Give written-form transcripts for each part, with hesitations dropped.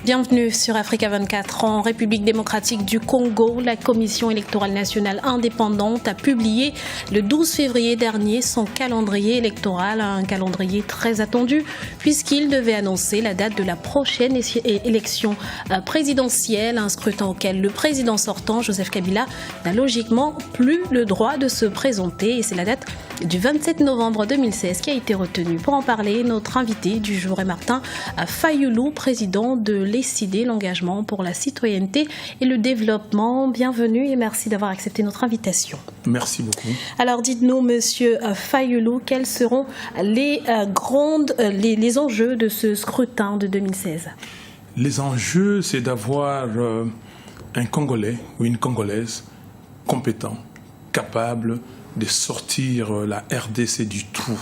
Bienvenue sur Africa 24. En République démocratique du Congo, la Commission électorale nationale indépendante a publié le 12 février dernier son calendrier électoral, un calendrier très attendu puisqu'il devait annoncer la date de la prochaine élection présidentielle, un scrutin auquel le président sortant, Joseph Kabila, n'a logiquement plus le droit de se présenter. Et c'est la date du 27 novembre 2016 qui a été retenue. Pour en parler, notre invité du jour est Martin Fayulu, président de l'ECID, l'engagement pour la citoyenneté et le développement. Bienvenue et merci d'avoir accepté notre invitation. Merci beaucoup. Alors dites-nous, monsieur Fayulu, quels seront les enjeux de ce scrutin de 2016? Les enjeux, c'est d'avoir un Congolais ou une Congolaise compétent, capable de sortir la RDC du trou.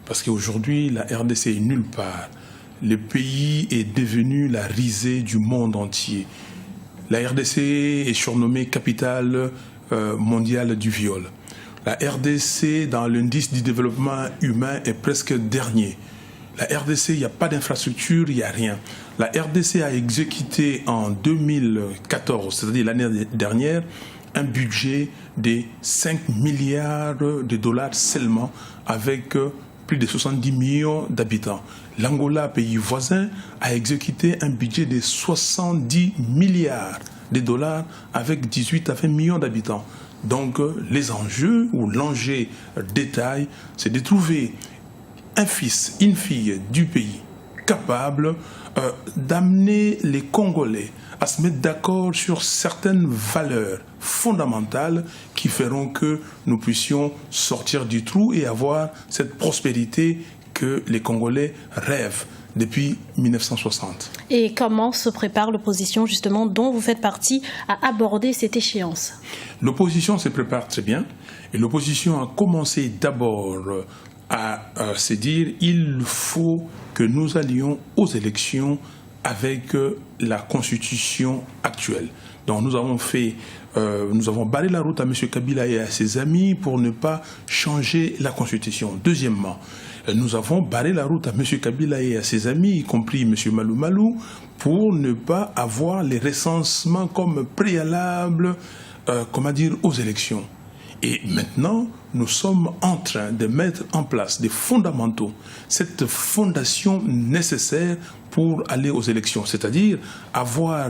Parce qu'aujourd'hui, la RDC est nulle part. Le pays est devenu la risée du monde entier. La RDC est surnommée capitale mondiale du viol. La RDC, dans l'indice du développement humain, est presque dernier. La RDC, il n'y a pas d'infrastructure, il n'y a rien. La RDC a exécuté en 2014, c'est-à-dire l'année dernière, un budget de 5 milliards de dollars seulement, avec plus de 70 millions d'habitants. L'Angola, pays voisin, a exécuté un budget de 70 milliards de dollars avec 18 à 20 millions d'habitants. Donc les enjeux ou l'enjeu détail, c'est de trouver un fils, une fille du pays capable d'amener les Congolais à se mettre d'accord sur certaines valeurs fondamentales qui feront que nous puissions sortir du trou et avoir cette prospérité que les Congolais rêvent depuis 1960. Et comment se prépare l'opposition, justement, dont vous faites partie, à aborder cette échéance? L'opposition se prépare très bien. Et l'opposition a commencé d'abord à se dire il faut que nous allions aux élections avec la constitution actuelle. Donc nous avons barré la route à M. Kabila et à ses amis pour ne pas changer la constitution. Deuxièmement, nous avons barré la route à M. Kabila et à ses amis, y compris M. Malou Malou, pour ne pas avoir les recensements comme préalable aux élections. Et maintenant, nous sommes en train de mettre en place des fondamentaux, cette fondation nécessaire pour aller aux élections, c'est-à-dire avoir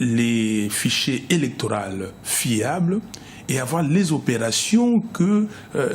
les fichiers électoraux fiables et avoir les opérations que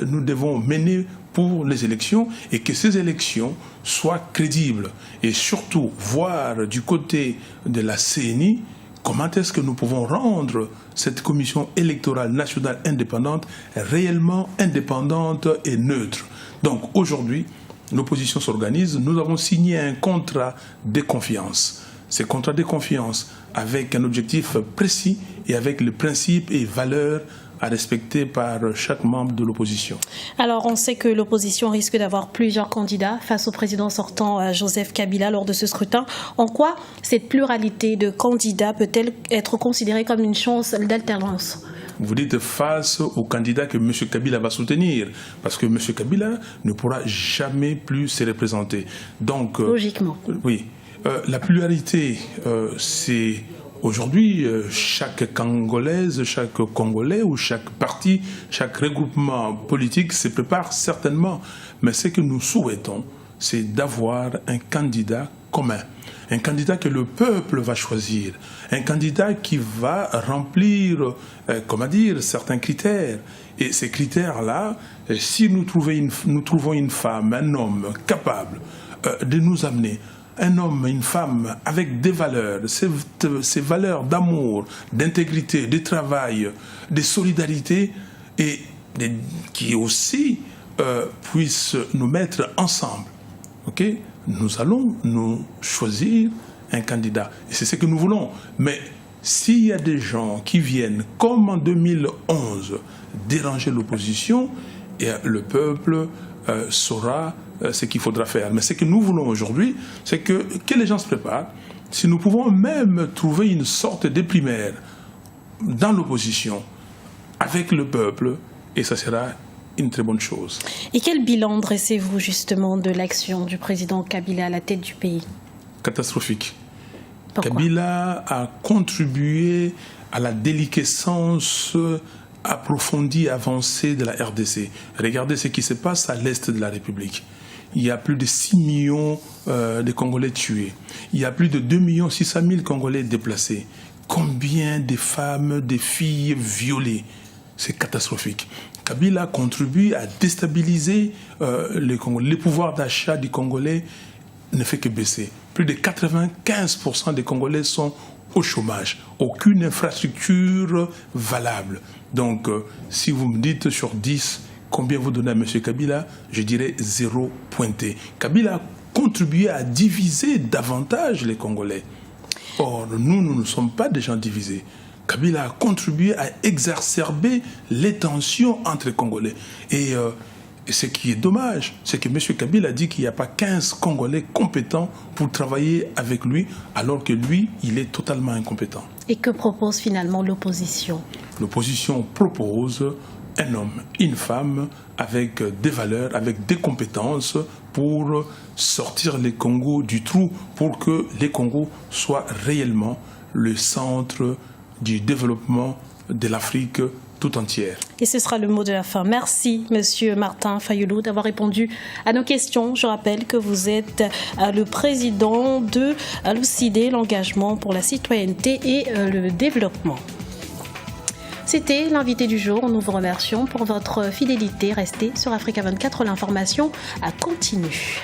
nous devons mener pour les élections et que ces élections soient crédibles. Et surtout, voir du côté de la CENI comment est-ce que nous pouvons rendre cette commission électorale nationale indépendante réellement indépendante et neutre. Donc aujourd'hui, l'opposition s'organise. Nous avons signé un contrat de confiance. Ce contrat de confiance avec un objectif précis et avec les principes et valeurs à respecter par chaque membre de l'opposition. Alors, on sait que l'opposition risque d'avoir plusieurs candidats face au président sortant Joseph Kabila lors de ce scrutin. En quoi cette pluralité de candidats peut-elle être considérée comme une chance d'alternance? Vous dites face au candidat que M. Kabila va soutenir, parce que M. Kabila ne pourra jamais plus se représenter. Donc, logiquement. Oui. La pluralité, c'est aujourd'hui, chaque Congolaise, chaque Congolais ou chaque parti, chaque regroupement politique se prépare certainement. Mais ce que nous souhaitons, c'est d'avoir un candidat commun, un candidat que le peuple va choisir, un candidat qui va remplir, certains critères. Et ces critères-là, si nous trouvons une femme, un homme capable de nous amener, un homme, une femme avec des valeurs, ces valeurs d'amour, d'intégrité, de travail, de solidarité et qui aussi puissent nous mettre ensemble. Okay? Nous allons nous choisir un candidat. Et c'est ce que nous voulons. Mais s'il y a des gens qui viennent, comme en 2011, déranger l'opposition, le peuple saura ce qu'il faudra faire. Mais ce que nous voulons aujourd'hui, c'est que les gens se préparent. Si nous pouvons même trouver une sorte de primaire dans l'opposition avec le peuple, et ça sera une très bonne chose. Et quel bilan dressez-vous justement de l'action du président Kabila à la tête du pays? Catastrophique. Pourquoi? Kabila a contribué à la déliquescence approfondie, avancée de la RDC. Regardez ce qui se passe à l'est de la République. Il y a plus de 6 millions de Congolais tués. Il y a plus de 2 600 000 Congolais déplacés. Combien de femmes, de filles violées? C'est catastrophique. Kabila contribue à déstabiliser les Congolais. Le pouvoir d'achat des Congolais ne fait que baisser. Plus de 95% des Congolais sont au chômage. Aucune infrastructure valable. Donc, si vous me dites sur 10, combien vous donnez à M. Kabila, je dirais 0 pointé. Kabila a contribué à diviser davantage les Congolais. Or, nous ne sommes pas des gens divisés. Kabila a contribué à exacerber les tensions entre les Congolais. Et ce qui est dommage, c'est que M. Kabila a dit qu'il n'y a pas 15 Congolais compétents pour travailler avec lui, alors que lui, il est totalement incompétent. Et que propose finalement l'opposition? L'opposition propose un homme, une femme, avec des valeurs, avec des compétences pour sortir les Congos du trou, pour que les Congos soient réellement le centre du développement de l'Afrique tout entière. Et ce sera le mot de la fin. Merci, Monsieur Martin Fayulu, d'avoir répondu à nos questions. Je rappelle que vous êtes le président de l'OCDE, l'engagement pour la citoyenneté et le développement. C'était l'invité du jour. Nous vous remercions pour votre fidélité. Restez sur Africa 24, l'information continue.